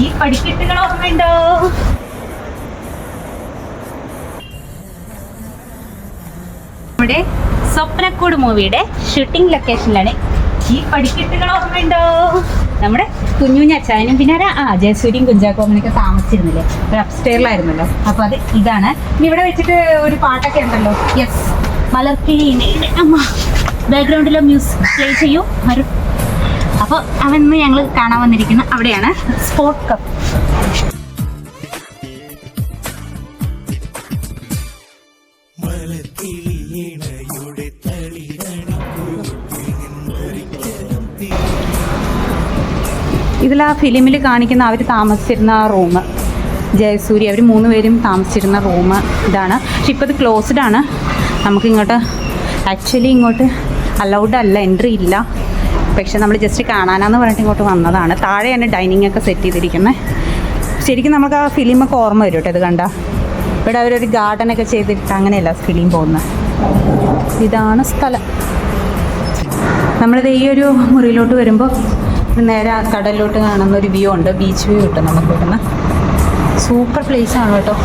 ഈ പടിക്കെട്ടുകൾ ഓർമ്മയുണ്ടോ? നമ്മുടെ സ്വപ്നക്കൂട് മൂവിയുടെ ഷൂട്ടിംഗ് ലൊക്കേഷനിലാണ്. ഈ പടിക്കെട്ടുകൾ ഓർമ്മയുണ്ടോ? നമ്മുടെ കുഞ്ഞുഞ്ഞച്ചാനും പിന്നെ ജയസൂരിയും കുഞ്ചാക്കോമനൊക്കെ താമസിച്ചിരുന്നില്ലേ, ഒരു അപ്സ്റ്റെയറിലായിരുന്നല്ലോ. അപ്പോൾ അത് ഇതാണ്. ഇവിടെ വെച്ചിട്ട് ഒരു പാട്ടൊക്കെ ഉണ്ടല്ലോ. യെസ്, മലർക്കിളി അമ്മ. ബാക്ക്ഗ്രൗണ്ടിലോ മ്യൂസിക് പ്ലേ ചെയ്യൂ വരും. അപ്പോൾ അവന്ന് ഞങ്ങൾ കാണാൻ വന്നിരിക്കുന്ന അവിടെയാണ് സ്പോർട്ട് കപ്പ്. ഇതിൽ ആ ഫിലിമിൽ കാണിക്കുന്ന അവർ താമസിച്ചിരുന്ന ആ റൂം, ജയസൂരി അവർ 3 പേരും താമസിച്ചിരുന്ന റൂം ഇതാണ്. പക്ഷെ ഇപ്പോൾ ഇത് ക്ലോസ്ഡ് ആണ്. നമുക്കിങ്ങോട്ട് ആക്ച്വലി ഇങ്ങോട്ട് അലൗഡ് അല്ല, എൻട്രി ഇല്ല. പക്ഷെ നമ്മൾ ജസ്റ്റ് കാണാനാന്ന് പറഞ്ഞിട്ട് ഇങ്ങോട്ട് വന്നതാണ്. താഴെയാണ് ഡൈനിങ് ഒക്കെ സെറ്റ് ചെയ്തിരിക്കുന്നത്. ശരിക്കും നമുക്ക് ആ ഫിലിമൊക്കെ ഓർമ്മ വരും കേട്ടോ ഇത് കണ്ട. ഇവിടെ അവരൊരു ഗാർഡനൊക്കെ ചെയ്തിട്ട് അങ്ങനെയല്ല ഫിലിം പോകുന്നത്. ഇതാണ് സ്ഥലം. നമ്മളിത് ഈ ഒരു മുറിയിലോട്ട് വരുമ്പോൾ നേരെ ആ കടലിലോട്ട് കാണുന്ന ഒരു വ്യൂ ഉണ്ട്. ബീച്ച് വ്യൂ കിട്ടും നമുക്ക് ഇവിടുന്ന്. സൂപ്പർ പ്ലേസ് ആണ് കേട്ടോ.